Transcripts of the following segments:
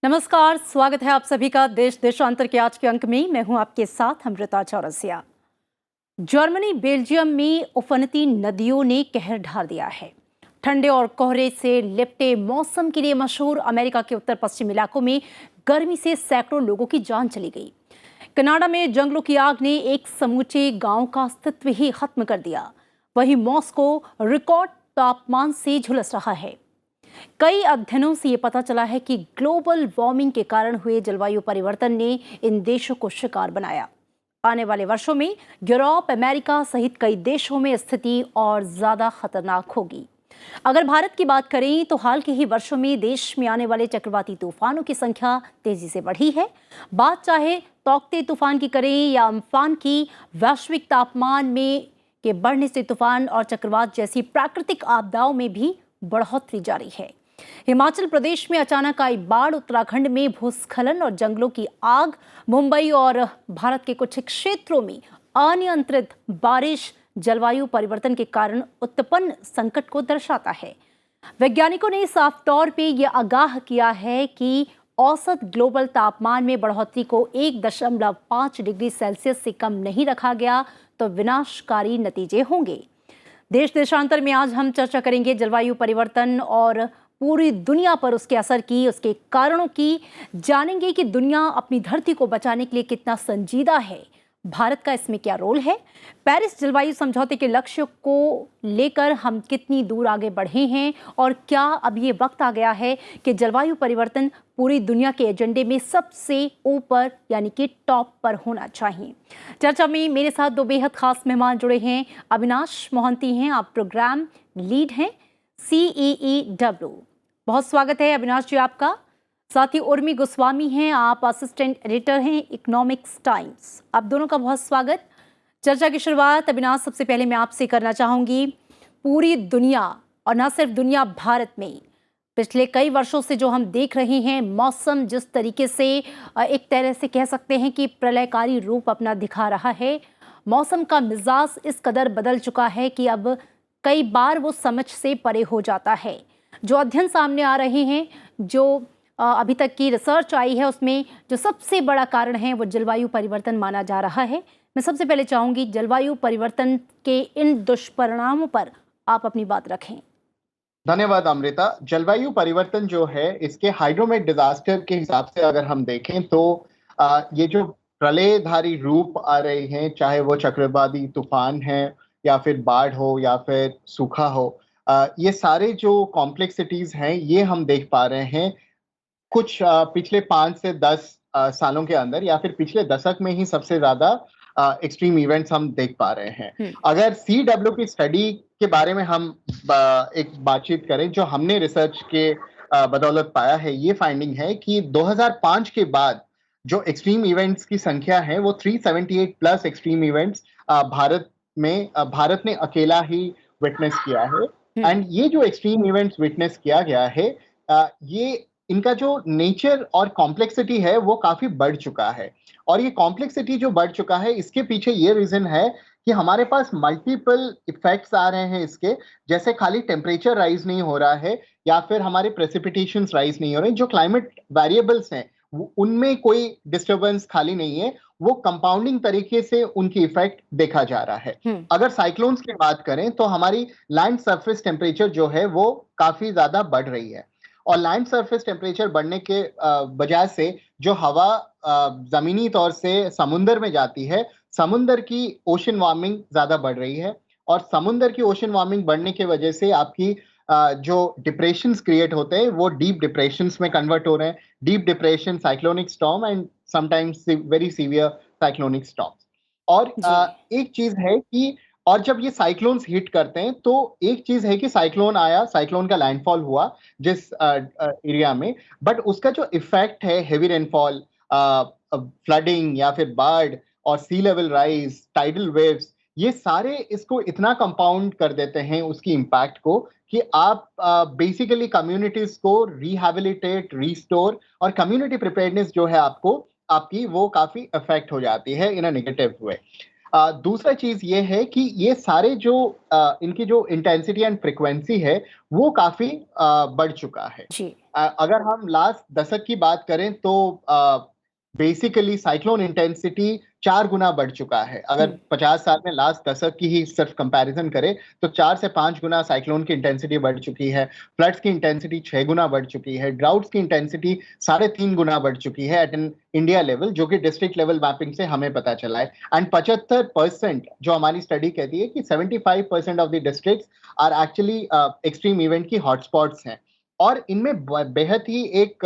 नमस्कार, स्वागत है आप सभी का देश देशांतर के आज के अंक में। मैं हूं आपके साथ अमृता चौरसिया। जर्मनी बेल्जियम में उफनती नदियों ने कहर ढा दिया है। ठंडे और कोहरे से लिपटे मौसम के लिए मशहूर अमेरिका के उत्तर पश्चिमी इलाकों में गर्मी से सैकड़ों लोगों की जान चली गई। कनाडा में जंगलों की आग ने एक समूचे गांव का अस्तित्व ही खत्म कर दिया। वहीं मॉस्को रिकॉर्ड तापमान से झुलस रहा है। कई अध्ययनों से ये पता चला है कि ग्लोबल वार्मिंग के कारण हुए जलवायु परिवर्तन ने इन देशों को शिकार बनाया। आने वाले वर्षों में यूरोप, अमेरिका सहित कई देशों में स्थिति और ज्यादा खतरनाक होगी। अगर भारत की बात करें तो हाल के ही वर्षों में देश में आने वाले चक्रवाती तूफानों की संख्या तेजी से बढ़ी है। बात चाहे तौकते तूफान की करें या अम्फान की, वैश्विक तापमान में के बढ़ने से तूफान और चक्रवात जैसी प्राकृतिक आपदाओं में भी बढ़ोतरी जारी है। हिमाचल प्रदेश में अचानक आई बाढ़, उत्तराखंड में भूस्खलन और जंगलों की आग, मुंबई और भारत के कुछ क्षेत्रों में अनियंत्रित बारिश जलवायु परिवर्तन के कारण उत्पन्न संकट को दर्शाता है। वैज्ञानिकों ने साफ तौर पे ये आगाह किया है कि औसत ग्लोबल तापमान में बढ़ोतरी को 1.5 डिग्री सेल्सियस से कम नहीं रखा गया तो विनाशकारी नतीजे होंगे। देश देशांतर में आज हम चर्चा करेंगे जलवायु परिवर्तन और पूरी दुनिया पर उसके असर की, उसके कारणों की। जानेंगे कि दुनिया अपनी धरती को बचाने के लिए कितना संजीदा है, भारत का इसमें क्या रोल है, पेरिस जलवायु समझौते के लक्ष्य को लेकर हम कितनी दूर आगे बढ़े हैं और क्या अब ये वक्त आ गया है कि जलवायु परिवर्तन पूरी दुनिया के एजेंडे में सबसे ऊपर यानी कि टॉप पर होना चाहिए। चर्चा में मेरे साथ दो बेहद खास मेहमान जुड़े हैं। अविनाश मोहंती हैं, आप प्रोग्राम लीड हैं CEEW। बहुत स्वागत है अविनाश जी आपका। साथ ही उर्मी गोस्वामी हैं, आप असिस्टेंट एडिटर हैं इकोनॉमिक्स टाइम्स। आप दोनों का बहुत स्वागत। चर्चा की शुरुआत अविनाश सबसे पहले मैं आपसे करना चाहूंगी। पूरी दुनिया और न सिर्फ दुनिया, भारत में पिछले कई वर्षों से जो हम देख रहे हैं, मौसम जिस तरीके से एक तरह से कह सकते हैं कि प्रलयकारी रूप अपना दिखा रहा है। मौसम का मिजाज इस कदर बदल चुका है कि अब कई बार वो समझ से परे हो जाता है। जो अध्ययन सामने आ रहे हैं, जो अभी तक की रिसर्च आई है, उसमें जो सबसे बड़ा कारण है वो जलवायु परिवर्तन माना जा रहा है। मैं सबसे पहले चाहूंगी जलवायु परिवर्तन के इन दुष्परिणामों पर आप अपनी बात रखें। धन्यवाद अमृता। जलवायु परिवर्तन जो है, इसके हाइड्रोमेट डिजास्टर के हिसाब से अगर हम देखें तो ये जो प्रलयधारी रूप आ रहे हैं, चाहे वो चक्रवाती तूफान है या फिर बाढ़ हो या फिर सूखा हो, ये सारे जो कॉम्प्लेक्सिटीज हैं ये हम देख पा रहे हैं कुछ पिछले 5 से 10 सालों के अंदर, या फिर पिछले दशक में ही सबसे ज्यादा एक्सट्रीम इवेंट्स हम देख पा रहे हैं। अगर CW की स्टडी के बारे में हम एक बातचीत करें, जो हमने रिसर्च के बदौलत पाया है, ये फाइंडिंग है कि 2005 के बाद जो एक्सट्रीम इवेंट्स की संख्या है वो 378 प्लस एक्सट्रीम इवेंट्स भारत ने अकेला ही विटनेस किया है। एंड ये जो एक्सट्रीम इवेंट्स विटनेस किया गया है, ये इनका जो नेचर और कॉम्प्लेक्सिटी है वो काफी बढ़ चुका है। और ये कॉम्प्लेक्सिटी जो बढ़ चुका है, इसके पीछे ये रीजन है कि हमारे पास मल्टीपल इफेक्ट्स आ रहे हैं इसके। जैसे खाली टेम्परेचर राइज नहीं हो रहा है या फिर हमारे प्रेसिपिटेशंस राइज नहीं हो रहे, जो क्लाइमेट वेरिएबल्स हैं उनमें कोई डिस्टर्बेंस खाली नहीं है, वो कंपाउंडिंग तरीके से उनकी इफेक्ट देखा जा रहा है। अगर साइक्लोन्स की बात करें तो हमारी लैंड सरफेस टेम्परेचर जो है वो काफी ज्यादा बढ़ रही है, और लैंड सरफेस टेम्परेचर बढ़ने के वजह से जो हवा जमीनी तौर से समुंदर में जाती है, समुंदर की ओशन वार्मिंग ज्यादा बढ़ रही है। और समुंदर की ओशन वार्मिंग बढ़ने की वजह से आपकी जो डिप्रेशंस क्रिएट होते हैं वो डीप डिप्रेशंस में कन्वर्ट हो रहे हैं। Deep depression, cyclonic storm and sometimes very severe cyclonic storms. और एक चीज है कि और जब ये साइक्लोन्स हिट करते हैं तो एक चीज है कि साइक्लोन आया, साइक्लोन का लैंडफॉल हुआ जिस एरिया में, बट उसका जो इफेक्ट है, हेवी रेनफॉल, फ्लडिंग या फिर बाढ़ और सी लेवल राइज, टाइडल वेव्स, ये सारे इसको इतना कंपाउंड कर देते हैं उसकी इम्पैक्ट को कि आप बेसिकली कम्युनिटीज को रिहैबिलिटेट, रिस्टोर और कम्युनिटी प्रिपेयर्डनेस जो है आपकी वो काफी अफेक्ट हो जाती है इन अ नेगेटिव वे। दूसरा चीज ये है कि ये सारे जो इनकी जो इंटेंसिटी एंड फ्रिक्वेंसी है वो काफी बढ़ चुका है। अगर हम लास्ट दशक की बात करें तो बेसिकली साइक्लोन इंटेंसिटी 4 गुना बढ़ चुका है। अगर 50 साल में लास्ट दशक की ही सिर्फ कंपैरिजन करें तो 4 से 5 गुना साइक्लोन की इंटेंसिटी बढ़ चुकी है। फ्लड्स की इंटेंसिटी 6 गुना बढ़ चुकी है। ड्राउट्स की इंटेंसिटी 3.5 गुना बढ़ चुकी है एट एन इंडिया लेवल, जो कि डिस्ट्रिक्ट लेवल मैपिंग से हमें पता चला है। एंड 75% जो हमारी स्टडी कहती है कि 75% of the districts are actually extreme event की हॉटस्पॉट्स हैं। और इनमें बेहद ही एक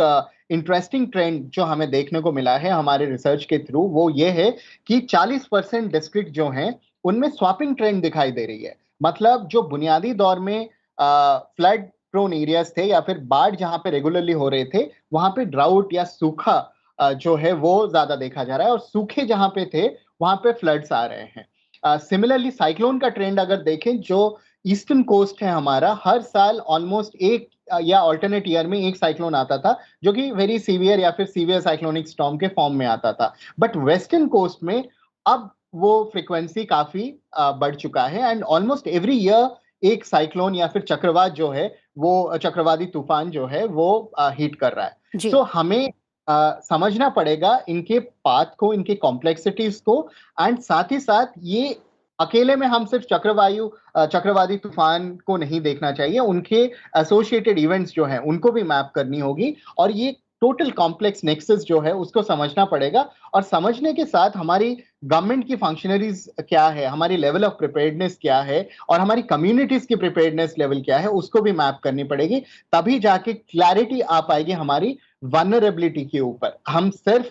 इंटरेस्टिंग ट्रेंड जो हमें देखने को मिला है हमारे रिसर्च के थ्रू, वो ये है कि 40% डिस्ट्रिक्ट जो हैं उनमें स्वैपिंग ट्रेंड दिखाई दे रही है। मतलब जो बुनियादी दौर में फ्लड प्रोन एरियाज थे या फिर बाढ़ जहां पे रेगुलरली हो रहे थे, वहां पे ड्राउट या सूखा जो है वो ज्यादा देखा जा रहा है, और सूखे जहां पे थे वहां पे फ्लड्स आ रहे हैं। सिमिलरली साइक्लोन का ट्रेंड अगर देखें, जो ईस्टर्न कोस्ट है हमारा, हर साल ऑलमोस्ट एक या ऑल्टरनेट ईयर में एक साइक्लोन आता था, जो कि वेरी सीवियर या फिर सीवियर साइक्लोनिक स्टॉर्म के फॉर्म में आता था। बट वेस्टर्न कोस्ट में अब वो फ्रीक्वेंसी काफी बढ़ चुका है, एंड ऑलमोस्ट एवरी ईयर एक साइक्लोन या फिर चक्रवात जो है, वो चक्रवाती तूफान जो है वो हिट कर रहा है। जी। सो हमें समझना पड़ेगा इनके पाथ को, इनके कॉम्प्लेक्सिटीज को, एंड साथ ही साथ ये अकेले में हम सिर्फ चक्रवाती तूफान को नहीं देखना चाहिए, उनके एसोसिएटेड इवेंट्स जो हैं उनको भी मैप करनी होगी, और ये टोटल कॉम्प्लेक्स नेक्सस जो है उसको समझना पड़ेगा। और समझने के साथ हमारी गवर्नमेंट की फंक्शनरीज क्या है, हमारी लेवल ऑफ प्रिपेयर्डनेस क्या है, और हमारी कम्युनिटीज की प्रिपेयर्डनेस लेवल क्या है, उसको भी मैप करनी पड़ेगी। तभी जाके क्लैरिटी आ पाएगी हमारी वनरेबिलिटी के ऊपर। हम सिर्फ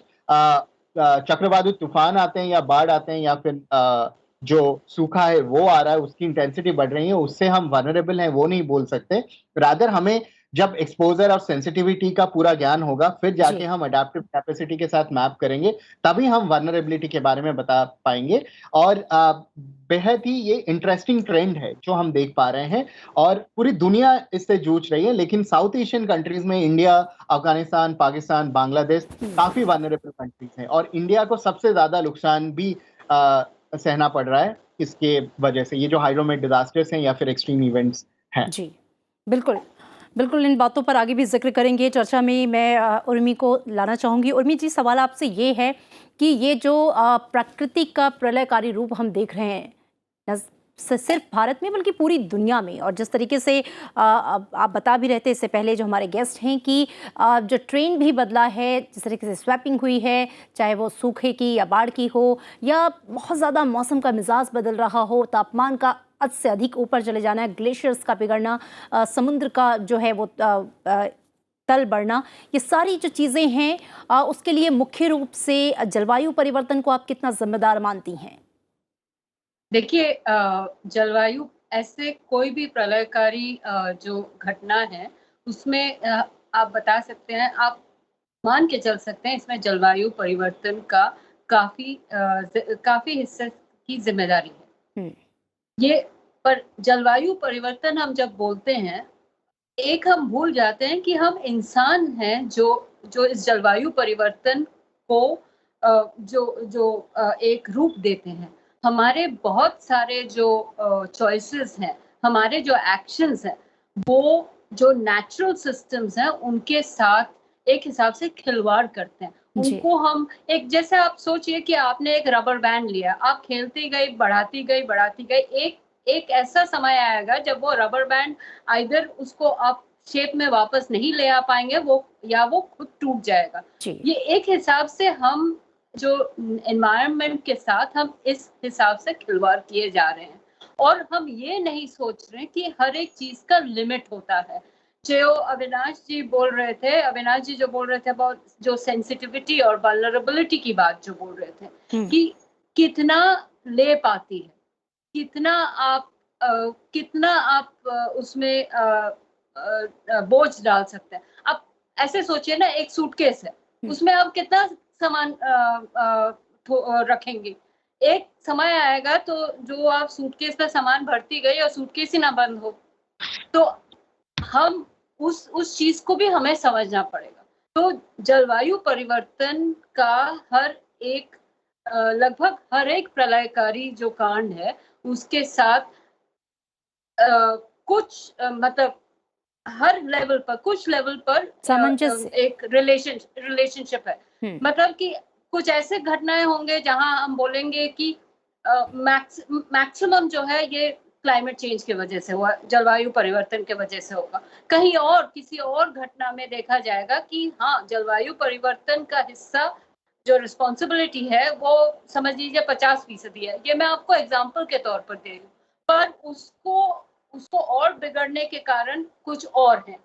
चक्रवाती तूफान आते हैं या बाढ़ आते हैं या फिर जो सूखा है वो आ रहा है, उसकी इंटेंसिटी बढ़ रही है, उससे हम वनरेबल हैं वो नहीं बोल सकते। रादर हमें जब एक्सपोजर और सेंसिटिविटी का पूरा ज्ञान होगा, फिर जाके जी। हम अडेप्टिव कैपेसिटी के साथ मैप करेंगे, तभी हम वनरेबिलिटी के बारे में बता पाएंगे। और बेहद ही ये इंटरेस्टिंग ट्रेंड है जो हम देख पा रहे हैं, और पूरी दुनिया इससे जूझ रही है। लेकिन साउथ एशियन कंट्रीज में इंडिया, अफगानिस्तान, पाकिस्तान, बांग्लादेश काफी वनरेबल कंट्रीज हैं, और इंडिया को सबसे ज्यादा नुकसान भी सहना पड़ रहा है इसके वजह से, ये जो हाइड्रोमेट डिजास्टर्स हैं या फिर एक्सट्रीम इवेंट्स हैं। जी, बिल्कुल। बिल्कुल, इन बातों पर आगे भी ज़िक्र करेंगे। चर्चा में मैं उर्मी को लाना चाहूँगी। उर्मी जी, सवाल आपसे ये है कि ये जो प्रकृति का प्रलयकारी रूप हम देख रहे हैं, नज़ सिर्फ भारत में बल्कि पूरी दुनिया में, और जिस तरीके से अब आप बता भी रहे थे इससे पहले जो हमारे गेस्ट हैं कि जो ट्रेंड भी बदला है, जिस तरीके से स्वैपिंग हुई है, चाहे वो सूखे की या बाढ़ की हो, या बहुत ज़्यादा मौसम का मिजाज बदल रहा हो, तापमान का हद से अधिक ऊपर चले जाना, ग्लेशियर्स का पिघलना, समुद्र का जो है वो तल बढ़ना, ये सारी जो चीज़ें हैं, उसके लिए मुख्य रूप से जलवायु परिवर्तन को आप कितना जिम्मेदार मानती हैं? देखिए, जलवायु ऐसे कोई भी प्रलयकारी जो घटना है उसमें आप बता सकते हैं, आप मान के चल सकते हैं इसमें जलवायु परिवर्तन का काफी हिस्से की जिम्मेदारी है। ये पर जलवायु परिवर्तन हम जब बोलते हैं, एक हम भूल जाते हैं कि हम इंसान हैं जो इस जलवायु परिवर्तन को एक रूप देते हैं। हमारे बहुत सारे जो चॉइसेस हैं, हमारे जो एक्शंस हैं, वो जो नेचुरल सिस्टम्स हैं उनके साथ एक हिसाब से खिलवाड़ करते हैं। उनको हम एक, जैसे आप सोचिए कि आपने एक रबर बैंड लिया, आप खेलती गई, बढ़ाती गई, एक ऐसा समय आएगा जब वो रबर बैंड आइदर उसको आप शेप में वापस नहीं ले आ पाएंगे, वो खुद टूट जाएगा। ये एक हिसाब से हम जो एनवायरनमेंट के साथ हम इस हिसाब से खिलवाड़ किए जा रहे हैं, और हम ये नहीं सोच रहे कि हर एक चीज का लिमिट होता है। जो अविनाश जी जो बोल रहे थे अबाउट जो सेंसिटिविटी और वल्नरेबिलिटी की बात जो बोल रहे थे कि कितना ले पाती है, कितना आप उसमें बोझ डाल सकते हैं। आप ऐसे सोचिए ना, एक सूटकेस है, उसमें आप कितना सामान रखेंगे। एक समय आएगा तो जो आप सूटकेस में सामान भरती गई और सूटकेस ही ना बंद हो, तो हम उस चीज को भी हमें समझना पड़ेगा। तो जलवायु परिवर्तन का लगभग हर एक प्रलयकारी जो कांड है उसके साथ कुछ मतलब हर लेवल पर, कुछ लेवल पर सामंजस्य। एक रिलेशनशिप है। मतलब कि कुछ ऐसे घटनाएं होंगे जहां हम बोलेंगे कि मैक्सिमम जो है ये क्लाइमेट चेंज की वजह से हुआ, जलवायु परिवर्तन के वजह से होगा। कहीं और किसी और घटना में देखा जाएगा कि हाँ, जलवायु परिवर्तन का हिस्सा जो रिस्पॉन्सिबिलिटी है वो समझ लीजिए 50% है। ये मैं आपको एग्जाम्पल के तौर पर दे रही हूँ, पर उसको और बिगड़ने के कारण कुछ और हैं।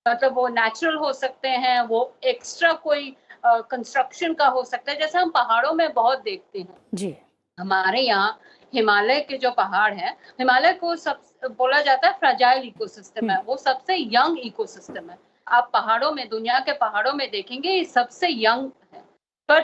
मतलब वो नेचुरल हो सकते हैं, वो एक्स्ट्रा कोई कंस्ट्रक्शन का हो सकता है, जैसे हम पहाड़ों में बहुत देखते हैं। जी। हमारे यहाँ हिमालय के जो पहाड़ हैं, हिमालय को सब बोला जाता है फ्रेजाइल इकोसिस्टम है, वो सबसे यंग इकोसिस्टम है। आप पहाड़ों में, दुनिया के पहाड़ों में देखेंगे ये सबसे यंग है, पर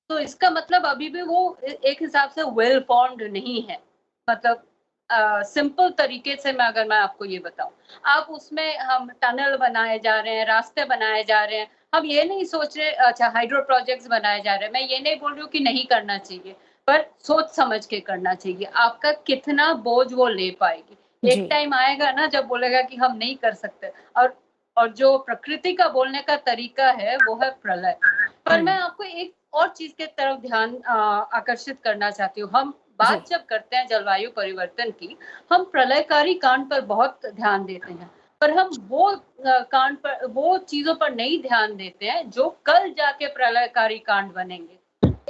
तो इसका मतलब अभी भी वो एक हिसाब से वेल फॉर्म्ड नहीं है। मतलब सिंपल तरीके से मैं आपको ये बताऊं, आप उसमें हम टनल बनाए जा रहे हैं, रास्ते बनाए जा रहे हैं, हम ये नहीं सोच रहे, अच्छा हाइड्रो प्रोजेक्ट्स बनाए जा रहे हैं, मैं ये नहीं बोल रही हूँ कि नहीं करना चाहिए, पर सोच समझ के करना चाहिए। आपका कितना बोझ वो ले पाएगी। एक जी। टाइम आएगा ना जब बोलेगा कि हम नहीं कर सकते। और जो प्रकृति का बोलने का तरीका है वो है प्रलय। पर मैं आपको एक और चीज के तरफ ध्यान आकर्षित करना चाहती हूँ। हम जी। बात जब करते हैं जलवायु परिवर्तन की, हम प्रलयकारी कांड पर बहुत ध्यान देते हैं, पर हम वो कांड पर, वो चीजों पर नहीं ध्यान देते हैं जो कल जाके प्रलयकारी कांड बनेंगे।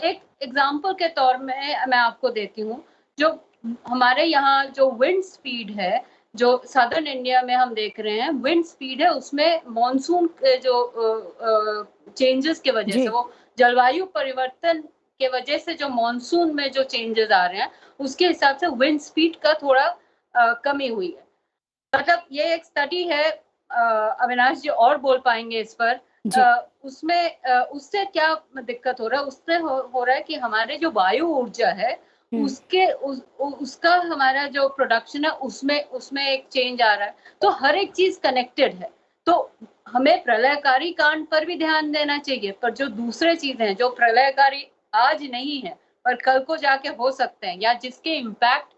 एक एग्जाम्पल के तौर में मैं आपको देती हूँ, जो हमारे यहाँ जो विंड स्पीड है, जो सदर्न इंडिया में हम देख रहे हैं, विंड स्पीड है, उसमें मॉनसून के जो चेंजेस के वजह जी। से, वो जलवायु परिवर्तन के वजह से जो मॉनसून में जो चेंजेस आ रहे हैं, उसके हिसाब से विंड स्पीड का थोड़ा कमी हुई है। मतलब ये एक स्टडी है, अविनाश जी और बोल पाएंगे इस पर। जी। उसमें उससे क्या दिक्कत हो रहा है, उससे हो रहा है कि हमारे जो वायु ऊर्जा है उसका हमारा जो प्रोडक्शन है उसमें एक चेंज आ रहा है। तो हर एक चीज कनेक्टेड है। तो हमें प्रलयकारी कांड पर भी ध्यान देना चाहिए, पर जो दूसरे चीजें हैं जो प्रलयकारी आज नहीं है पर कल को जाके हो सकते हैं, या जिसके इम्पैक्ट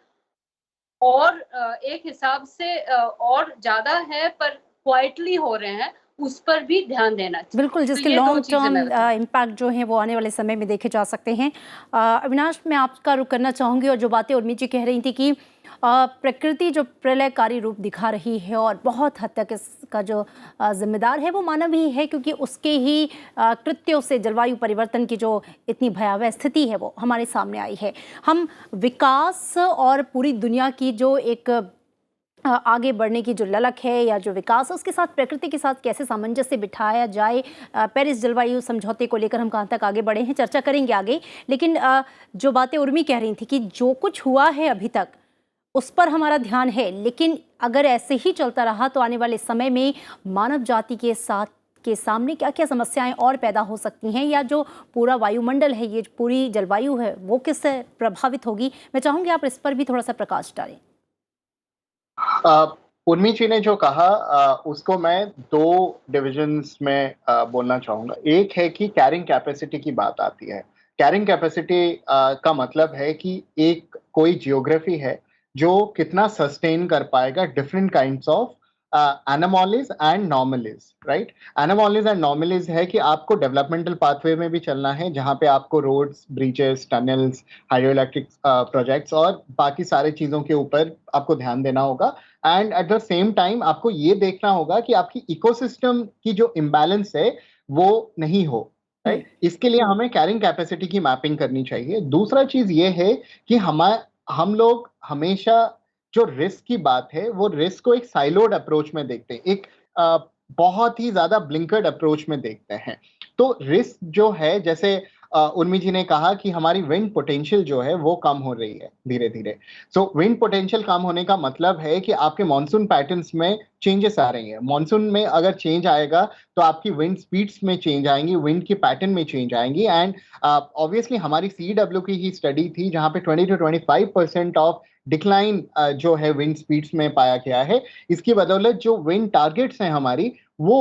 और एक हिसाब से और ज्यादा है पर क्वाइटली हो रहे हैं, उस पर भी ध्यान देना चाहिए। बिल्कुल, तो जिसके ये दो लॉन्ग चीजें टर्म मैं बताऊँ। इम्पैक्ट जो हैं वो आने वाले समय में देखे जा सकते हैं। अविनाश, मैं आपका रुख करना चाहूँगी, और जो बातें उर्मी जी कह रही थी कि प्रकृति जो प्रलयकारी रूप दिखा रही है और बहुत हद तक इसका जो जिम्मेदार है वो मानव ही है, क्योंकि उसके ही कृत्यों से जलवायु परिवर्तन की जो इतनी भयावह स्थिति है वो हमारे सामने आई है। हम विकास और पूरी दुनिया की जो एक आगे बढ़ने की जो ललक है या जो विकास है, उसके साथ प्रकृति के साथ कैसे सामंजस्य बिठाया जाए, पेरिस जलवायु समझौते को लेकर हम कहाँ तक आगे बढ़े हैं, चर्चा करेंगे आगे। लेकिन जो बातें उर्मी कह रही थी कि जो कुछ हुआ है अभी तक उस पर हमारा ध्यान है, लेकिन अगर ऐसे ही चलता रहा तो आने वाले समय में मानव जाति के सामने क्या क्या समस्याएं और पैदा हो सकती हैं, या जो पूरा वायुमंडल है, ये पूरी जलवायु है, वो किससे प्रभावित होगी। मैं चाहूँगी आप इस पर भी थोड़ा सा प्रकाश डालें। उर्मी जी ने जो कहा उसको मैं दो डिविजन्स में बोलना चाहूंगा। एक है कि कैरिंग कैपेसिटी की बात आती है। कैरिंग कैपेसिटी का मतलब है कि एक कोई जियोग्राफी है जो कितना सस्टेन कर पाएगा different kinds of anomalies and normalities, right. Anomalies and normalities है कि आपको डेवलपमेंटल पाथवे में भी चलना है, जहां पे आपको roads, bridges, tunnels, hydro electric projects और बाकी सारे चीजों के ऊपर आपको ध्यान देना होगा। And at the same time आपको ये देखना होगा कि आपकी इकोसिस्टम की जो इम्बैलेंस है वो नहीं हो, राइट। इसके लिए हमें कैरिंग कैपेसिटी की मैपिंग करनी चाहिए। दूसरा चीज ये है कि हम लोग हमेशा जो रिस्क की बात है वो रिस्क को एक साइलोड अप्रोच में देखते हैं, एक बहुत ही ज्यादा ब्लिंकर्ड अप्रोच में देखते हैं। तो रिस्क जो है, जैसे उर्मी जी ने कहा कि हमारी विंड पोटेंशियल जो है वो कम हो रही है धीरे धीरे। सो विंड पोटेंशियल कम होने का मतलब है कि आपके मॉनसून पैटर्न्स में चेंजेस आ रही हैं। मॉनसून में अगर चेंज आएगा तो आपकी विंड स्पीड्स में चेंज आएंगी, विंड की पैटर्न में चेंज आएंगी। एंड ऑब्वियसली हमारी CW की ही स्टडी थी जहां पे 20 to 25% ऑफ डिक्लाइन जो है विंड स्पीड्स में पाया गया है। इसकी बदौलत जो विंड टारगेट्स हैं हमारी वो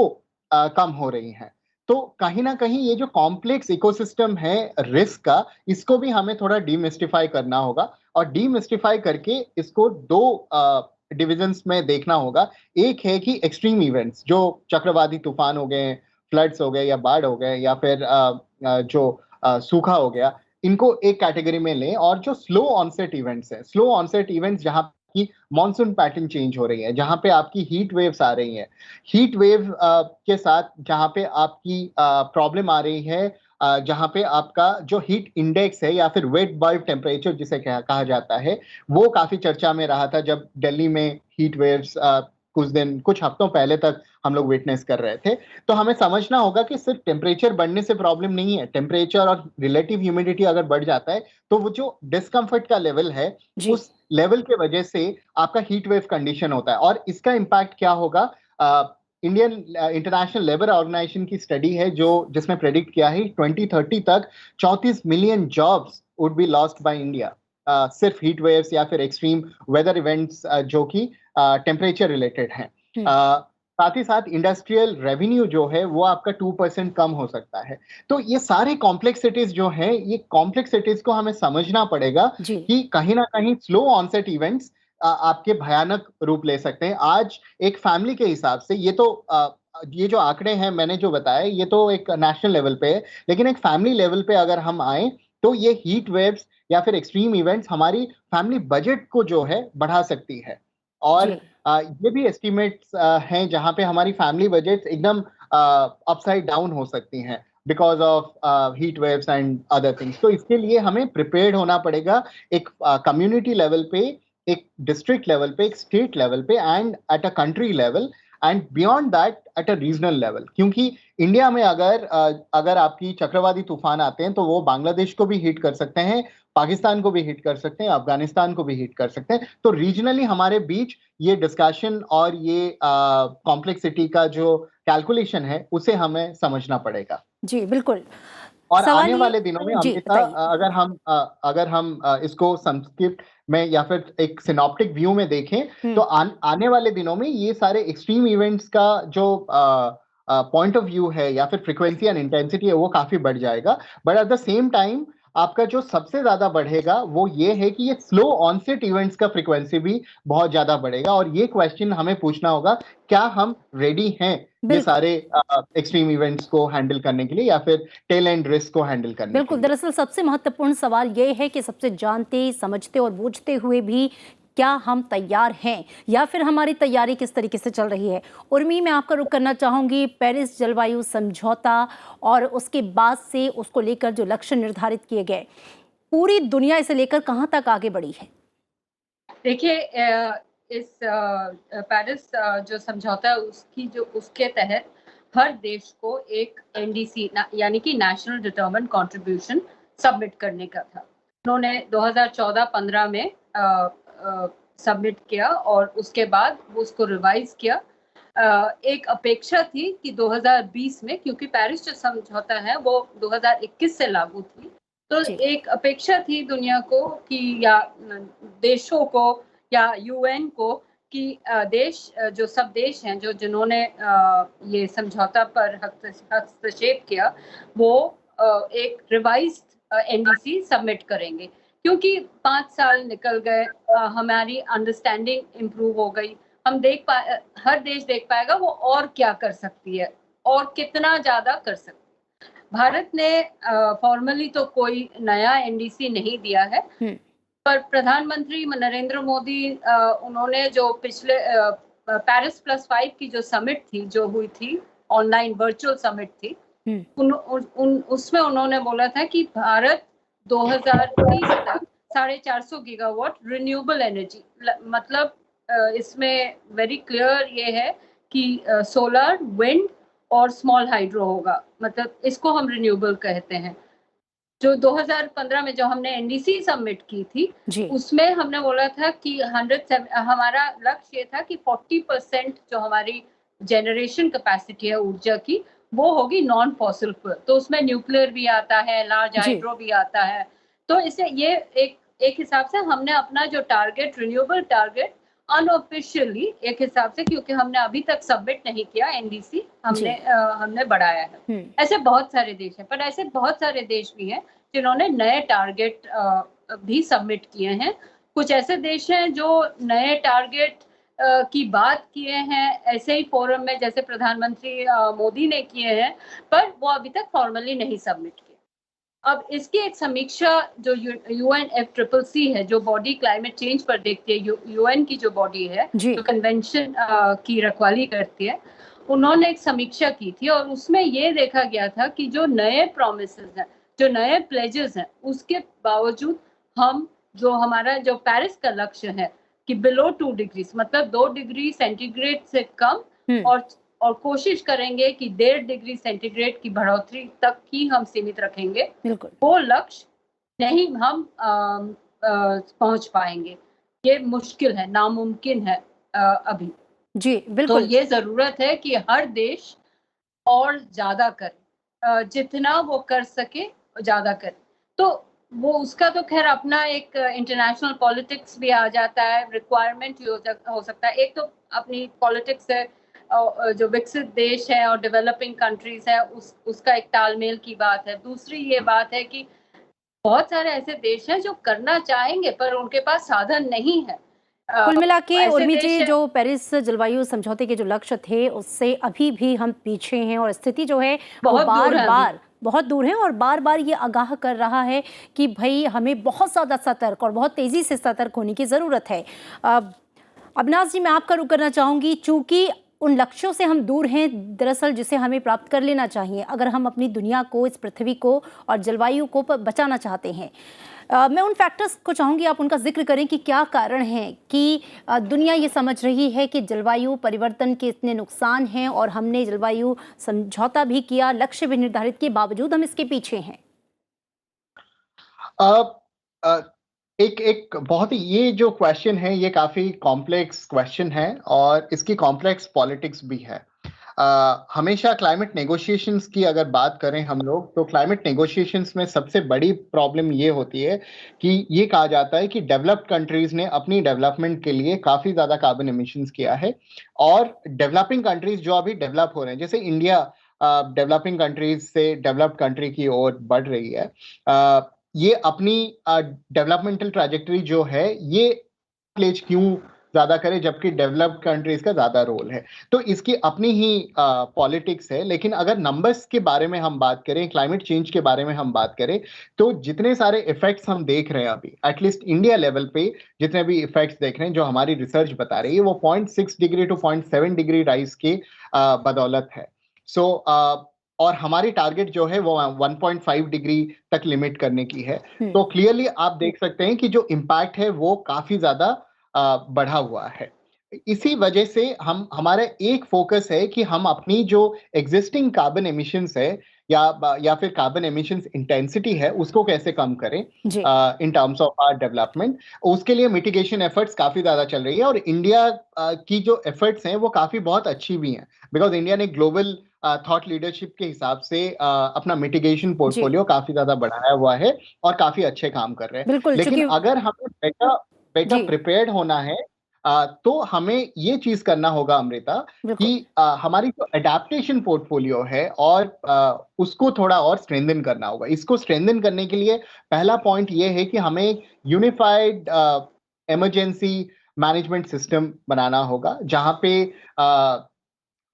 कम हो रही हैं। तो कहीं ना कहीं ये जो कॉम्प्लेक्स इकोसिस्टम है रिस्क का, इसको भी हमें थोड़ा डीमिस्टिफाई करना होगा, और डीमिस्टिफाई करके इसको दो डिविजन्स में देखना होगा। एक है कि एक्सट्रीम इवेंट्स, जो चक्रवाती तूफान हो गए, फ्लड्स हो गए या बाढ़ हो गए, या फिर सूखा हो गया, इनको एक कैटेगरी में लें। और जो स्लो ऑनसेट इवेंट्स है, स्लो ऑनसेट इवेंट्स जहां की मॉनसून पैटर्न चेंज हो रही है, जहां पे आपकी हीट वेव्स आ रही हैं, हीट वेव के साथ जहां पे आपकी प्रॉब्लम आ रही है, जहां पे आपका जो हीट इंडेक्स है या फिर वेट बल्ब टेम्परेचर जिसे कहा जाता है, वो काफी चर्चा में रहा था जब दिल्ली में हीट वेव्स कुछ हफ्तों पहले तक हम लोग विटनेस कर रहे थे। तो हमें समझना होगा कि सिर्फ टेम्परेचर बढ़ने से प्रॉब्लम नहीं है। टेम्परेचर और रिलेटिव ह्यूमिडिटी अगर बढ़ जाता है तो वो जो डिस्कम्फर्ट का लेवल है, जी उस लेवल के वजह से आपका हीट वेव कंडीशन होता है। और इसका इम्पैक्ट क्या होगा? इंडियन इंटरनेशनल लेबर ऑर्गेनाइजेशन की स्टडी है जो जिसमें प्रेडिक्ट किया है 2030 तक 34 million jobs would be lost by India, सिर्फ हीट वेव्स या फिर एक्सट्रीम वेदर इवेंट्स जो कि टेम्परेचर रिलेटेड हैं। साथ ही साथ इंडस्ट्रियल रेवेन्यू जो है वो आपका 2% कम हो सकता है। तो ये सारे कॉम्प्लेक्सिटीज जो है, ये कॉम्प्लेक्सिटीज को हमें समझना पड़ेगा जी कि कहीं ना कहीं स्लो ऑनसेट इवेंट्स आपके भयानक रूप ले सकते हैं। आज एक फैमिली के हिसाब से ये जो आंकड़े हैं मैंने जो बताया, ये तो एक नेशनल लेवल पे है, लेकिन एक फैमिली लेवल पे अगर हम आए तो ये हीट वेव्स या फिर एक्सट्रीम इवेंट्स हमारी फैमिली बजट को जो है बढ़ा सकती है। और जी ये भी एस्टिमेट्स हैं जहां पे हमारी फैमिली बजट्स एकदम अपसाइड डाउन हो सकती हैं because of heat waves and other things. तो इसके लिए हमें प्रिपेयर्ड होना पड़ेगा, एक कम्युनिटी लेवल पे, एक डिस्ट्रिक्ट लेवल पे, एक स्टेट लेवल पे, and at a country level, and beyond that at a regional level. क्योंकि इंडिया में अगर आपकी चक्रवाती तूफान आते हैं तो वो बांग्लादेश को भी हिट कर सकते हैं, पाकिस्तान को भी हिट कर सकते हैं, अफगानिस्तान को भी हिट कर सकते हैं। तो रीजनली हमारे बीच ये डिस्कशन और ये कॉम्प्लेक्सिटी का जो कैलकुलेशन है उसे हमें समझना पड़ेगा। जी बिल्कुल। और सवाल आने ये वाले दिनों में जी अमृता, बताइए। अगर हम इसको संस्कृत में या फिर एक सिनॉप्टिक व्यू में देखें तो आने वाले दिनों में ये सारे एक्सट्रीम इवेंट्स का जो पॉइंट ऑफ व्यू है या फिर फ्रीक्वेंसी एंड इंटेंसिटी है वो काफी बढ़ जाएगा। But at the same time आपका जो सबसे ज्यादा बढ़ेगा वो ये है कि ये स्लो ऑनसेट इवेंट्स का फ्रीक्वेंसी भी बहुत ज्यादा बढ़ेगा। और ये क्वेश्चन हमें पूछना होगा, क्या हम रेडी हैं ये बिल्कुल सारे एक्सट्रीम इवेंट्स को हैंडल करने के लिए या फिर टेल एंड रिस्क को हैंडल करने के बिल्कुल। लिए? दरअसल सबसे महत्वपूर्ण सवाल ये है कि सबसे जानते समझते और बूझते हुए भी क्या हम तैयार हैं, या फिर हमारी तैयारी किस तरीके से चल रही है। उर्मी, मैं आपका रुख करना चाहूंगी। पेरिस जलवायु समझौता और उसके बाद से उसको लेकर जो लक्ष्य निर्धारित किए गए, पूरी दुनिया इसे लेकर कहां तक आगे बढ़ी है? देखिए, इस पेरिस जो समझौता है उसके तहत हर देश को एक एनडीसी यानी कि नेशनल डिटरमाइंड कंट्रीब्यूशन सबमिट करने का था। उन्होंने 2014-15 में सबमिट किया और उसके बाद उसको रिवाइज किया। एक अपेक्षा थी कि 2020 में, क्योंकि पेरिस जो समझौता है वो 2021 से लागू थी, तो एक अपेक्षा थी दुनिया को कि या देशों को या यूएन को कि जो सब देश हैं जिन्होंने ये समझौता पर हस्तक्षेप किया वो एक रिवाइज्ड एनडीसी सबमिट करेंगे। क्योंकि 5 साल निकल गए, हमारी अंडरस्टैंडिंग इम्प्रूव हो गई, हर देश देख पाएगा वो और क्या कर सकती है और कितना ज्यादा कर सकती है। भारत ने फॉर्मली तो कोई नया एनडीसी नहीं दिया है, पर प्रधानमंत्री नरेंद्र मोदी उन्होंने जो पिछले पेरिस +5 की जो समिट थी, जो हुई थी ऑनलाइन वर्चुअल समिट थी, उसमें उन्होंने बोला था कि भारत 2030 तक 450 गीगावाट रिन्यूएबल एनर्जी, मतलब इसमें वेरी क्लियर ये है कि सोलर, विंड और स्मॉल हाइड्रो होगा, मतलब इसको हम रिन्यूएबल कहते हैं। जो 2015 में जो हमने एनडीसी सबमिट की थी उसमें हमने बोला था कि हमारा लक्ष्य ये था कि 40% जो हमारी जनरेशन कैपेसिटी है ऊर्जा की वो होगी नॉन फॉसिल फ्यूल। तो उसमें न्यूक्लियर भी आता है, लार्ज हाइड्रो भी आता है। तो इसे ये एक हिसाब से हमने अपना जो टारगेट, रिन्यूएबल टारगेट, अनऑफिशियली एक हिसाब से, क्योंकि हमने अभी तक सबमिट नहीं किया एनडीसी, हमने बढ़ाया है। ऐसे बहुत सारे देश हैं, पर ऐसे बहुत सारे देश भी हैं जिन्होंने नए टारगेट भी सबमिट किए हैं। कुछ ऐसे देश हैं जो नए टारगेट की बात किए हैं ऐसे ही फोरम में जैसे प्रधानमंत्री मोदी ने किए हैं, पर वो अभी तक फॉर्मली नहीं सबमिट किए। अब इसकी एक समीक्षा जो UNFCCC है, जो बॉडी क्लाइमेट चेंज पर देखती है, UN की जो बॉडी है, जी। जो कन्वेंशन की रखवाली करती है, उन्होंने एक समीक्षा की थी और उसमें ये देखा गया था कि जो नए प्रोमिसेस हैं, जो नए प्लेजेस हैं, उसके बावजूद हम जो हमारा जो पेरिस का लक्ष्य है कि बिलो 2 डिग्री मतलब 2 डिग्री सेंटीग्रेड से कम और कोशिश करेंगे कि 1.5 डिग्री सेंटीग्रेड की बढ़ोतरी तक ही हम सीमित रखेंगे। बिल्कुल। वो लक्ष्य नहीं हम पहुंच पाएंगे, ये मुश्किल है, नामुमकिन है अभी। जी, तो बिल्कुल। ये जरूरत है कि हर देश और ज्यादा करे, जितना वो कर सके ज्यादा करे। तो वो उसका तो खैर अपना एक इंटरनेशनल पॉलिटिक्स भी आ जाता है, रिक्वायरमेंट हो सकता है। एक तो अपनी पॉलिटिक्स है, जो विकसित देश है और डेवलपिंग कंट्रीज है, उसका एक तालमेल की बात है। दूसरी ये बात है कि बहुत सारे ऐसे देश हैं जो करना चाहेंगे पर उनके पास साधन नहीं है। कुल मिला के ऐसे उर्मी देश जी, हैं- जो पेरिस जलवायु समझौते के जो लक्ष्य थे उससे अभी भी हम पीछे हैं और स्थिति जो है वो बहुत दूर बार है बार बहुत दूर है और बार बार ये आगाह कर रहा है कि भाई हमें बहुत ज़्यादा सतर्क और बहुत तेज़ी से सतर्क होने की ज़रूरत है। अविनाश जी, मैं आपका रुख करना चाहूँगी, चूँकि उन लक्ष्यों से हम दूर हैं दरअसल जिसे हमें प्राप्त कर लेना चाहिए अगर हम अपनी दुनिया को, इस पृथ्वी को और जलवायु को बचाना चाहते हैं। मैं उन फैक्टर्स को चाहूँगी आप उनका जिक्र करें कि क्या कारण है कि दुनिया ये समझ रही है कि जलवायु परिवर्तन के इतने नुकसान हैं और हमने जलवायु समझौता भी किया, लक्ष्य भी निर्धारित किए, बावजूद हम इसके पीछे हैं। एक बहुत ही ये जो क्वेश्चन है ये काफी कॉम्प्लेक्स क्वेश्चन है और इसकी कॉम्प्लेक्स पॉलिटिक्स भी है। हमेशा क्लाइमेट नेगोशिएशंस की अगर बात करें हम लोग तो क्लाइमेट नेगोशिएशंस में सबसे बड़ी प्रॉब्लम ये होती है कि ये कहा जाता है कि डेवलप्ड कंट्रीज ने अपनी डेवलपमेंट के लिए काफी ज्यादा कार्बन एमिशंस किया है और डेवलपिंग कंट्रीज जो अभी डेवलप हो रहे हैं, जैसे इंडिया डेवलपिंग कंट्रीज से डेवलप्ड कंट्री की ओर बढ़ रही है, ये अपनी डेवलपमेंटल ट्रैजेक्टरी जो है ये प्लेज क्यों ज्यादा करे जबकि डेवलप्ड कंट्रीज का ज्यादा रोल है। तो इसकी अपनी ही पॉलिटिक्स है। लेकिन अगर नंबर्स के बारे में हम बात करें, क्लाइमेट चेंज के बारे में हम बात करें, तो जितने सारे इफेक्ट्स हम देख रहे हैं अभी एटलीस्ट इंडिया लेवल पे जितने भी इफेक्ट्स देख रहे हैं जो हमारी रिसर्च बता रही है वो 0.6 डिग्री टू 0.7 डिग्री राइज के बदौलत है। सो और हमारी टारगेट जो है वो 1.5 डिग्री तक लिमिट करने की है। तो क्लियरली आप देख सकते हैं कि जो इम्पैक्ट है वो काफी ज्यादा बढ़ा हुआ है। इसी वजह से हमारा एक फोकस है कि हम अपनी जो एग्जिस्टिंग कार्बन एमिशंस है या फिर कार्बन एमिशंस इंटेंसिटी है उसको कैसे कम करें in terms of our development. उसके लिए मिटिगेशन एफर्ट्स काफी ज्यादा चल रही है और इंडिया की जो एफर्ट्स हैं वो काफी बहुत अच्छी भी हैं बिकॉज इंडिया ने ग्लोबल थॉट लीडरशिप के हिसाब से अपना मिटिगेशन पोर्टफोलियो काफी ज्यादा बढ़ाया हुआ है और काफी अच्छे काम कर रहे हैं। लेकिन अगर हमें बेटर प्रिपेयर्ड होना है तो हमें ये चीज करना होगा अमृता कि हमारी जो एडेप्टेशन पोर्टफोलियो है और उसको थोड़ा और स्ट्रेंथन करना होगा। इसको स्ट्रेंथन करने के लिए पहला पॉइंट ये है कि हमें यूनिफाइड इमरजेंसी मैनेजमेंट सिस्टम बनाना होगा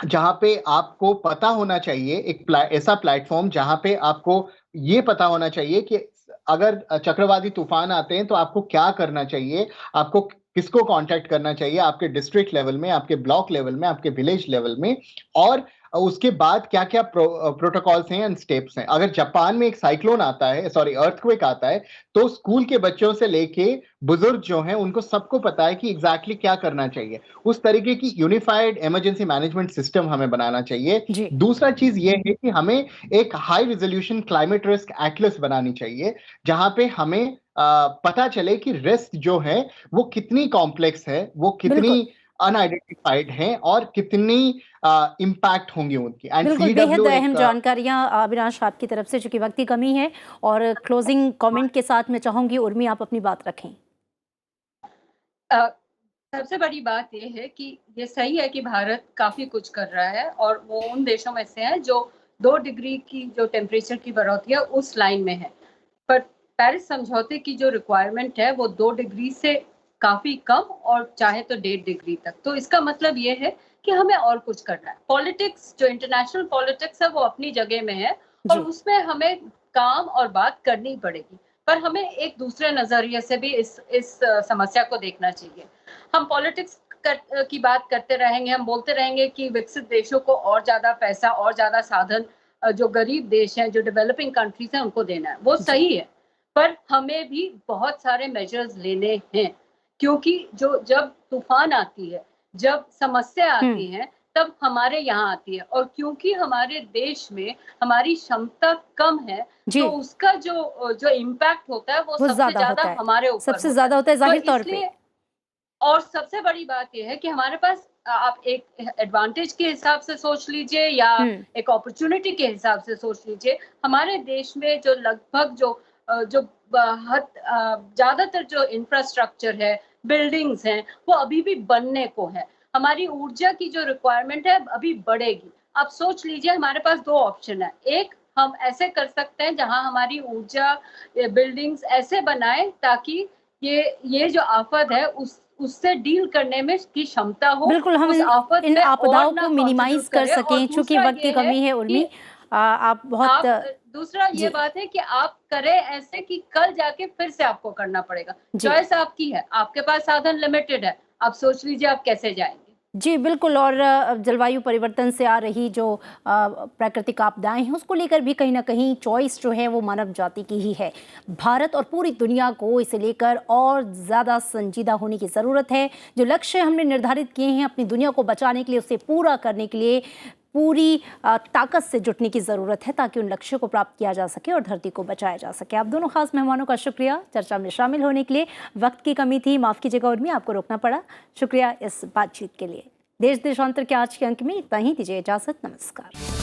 जहां पे आपको पता होना चाहिए एक ऐसा प्लेटफॉर्म जहां पे आपको ये पता होना चाहिए कि अगर चक्रवाती तूफान आते हैं तो आपको क्या करना चाहिए, आपको किसको कांटेक्ट करना चाहिए आपके डिस्ट्रिक्ट लेवल में, आपके ब्लॉक लेवल में, आपके विलेज लेवल में, और उसके बाद क्या क्या प्रोटोकॉल्स हैं एंड स्टेप्स हैं। अगर जापान में एक साइक्लोन आता है, सॉरी अर्थक्वेक आता है, तो स्कूल के बच्चों से लेके बुजुर्ग जो हैं उनको सबको पता है कि एग्जैक्टली क्या करना चाहिए। उस तरीके की यूनिफाइड इमरजेंसी मैनेजमेंट सिस्टम हमें बनाना चाहिए। दूसरा चीज ये है कि हमें एक high resolution climate risk Atlas बनानी चाहिए जहां पे हमें पता चले कि रिस्क जो है वो कितनी कॉम्प्लेक्स है, वो कितनी अनआइडेंटिफाइड हैं और कितनी इम्पैक्ट होंगी उनकी। बिल्कुल, बेहद अहम जानकारियां अविनाश आपकी तरफ से, चूंकि वक्त की कमी है। और क्लोजिंग कमेंट के साथ मैं चाहूंगी उर्मी आप अपनी बात रखें। सबसे बड़ी बात यह है कि ये सही है कि भारत काफी कुछ कर रहा है और वो उन देशों में से है जो 2 डिग्री की जो टेम्परेचर की बढ़ोतरी है उस लाइन में है। पर पेरिस समझौते की जो रिक्वायरमेंट है वो 2 डिग्री से काफी कम और चाहे तो 1.5 डिग्री तक। तो इसका मतलब ये है कि हमें और कुछ करना है। पॉलिटिक्स जो इंटरनेशनल पॉलिटिक्स है वो अपनी जगह में है और उसमें हमें काम और बात करनी पड़ेगी, पर हमें एक दूसरे नजरिए से भी इस समस्या को देखना चाहिए। हम पॉलिटिक्स की बात करते रहेंगे, हम बोलते रहेंगे कि विकसित देशों को और ज्यादा पैसा और ज्यादा साधन जो गरीब देश हैं, जो डेवलपिंग कंट्रीज हैं, उनको देना है। वो सही है, पर हमें भी बहुत सारे मेजर्स लेने हैं, क्योंकि जब तूफान आती है, जब समस्या आती है, तब हमारे यहाँ आती है। और क्योंकि हमारे देश में हमारी क्षमता कम है, तो उसका जो इम्पैक्ट होता है वो सबसे ज्यादा हमारे ऊपर सबसे ज्यादा होता है जाहिर तौर पे। और सबसे बड़ी बात यह है कि हमारे पास, आप एक एडवांटेज के हिसाब से सोच लीजिए या एक अपॉर्चुनिटी के हिसाब से सोच लीजिए, हमारे देश में जो लगभग जो ज्यादातर जो इंफ्रास्ट्रक्चर है, बिल्डिंग्स हैं, वो अभी भी बनने को है। हमारी ऊर्जा की जो रिक्वायरमेंट है अभी बढ़ेगी। आप सोच लीजिए, हमारे पास 2 ऑप्शन है। एक, हम ऐसे कर सकते हैं जहां हमारी ऊर्जा बिल्डिंग्स ऐसे बनाए ताकि ये जो आफत है उससे डील करने में की क्षमता हो। बिल्कुल, हम इन आपदाओं को मिनिमाइज कर सकें। चूंकि वक्त की कमी है उर्मी, आप बहुत दूसरा ये बात है कि आप करें ऐसे कि कल जाके फिर से आपको करना पड़ेगा। चॉइस आपकी है, आपके पास साधन लिमिटेड है, आप सोच लीजिए आप कैसे जाएंगे। जी बिल्कुल, और जलवायु परिवर्तन से आ रही जो प्राकृतिक आपदाएं हैं उसको लेकर भी कहीं ना कहीं चॉइस जो है वो मानव जाति की ही है। भारत और पूरी दुनिया को इसे लेकर और ज़्यादा संजीदा होने की ज़रूरत है। जो लक्ष्य हमने निर्धारित किए हैं अपनी दुनिया को बचाने के लिए, उसे पूरा करने के लिए पूरी ताकत से जुटने की ज़रूरत है, ताकि उन लक्ष्यों को प्राप्त किया जा सके और धरती को बचाया जा सके। आप दोनों खास मेहमानों का शुक्रिया चर्चा में शामिल होने के लिए। वक्त की कमी थी, माफ़ कीजिएगा उर्मी, आपको रोकना पड़ा। शुक्रिया इस बातचीत के लिए। देश देशांतर के आज के अंक में इतना ही। दीजिए इजाज़त, नमस्कार।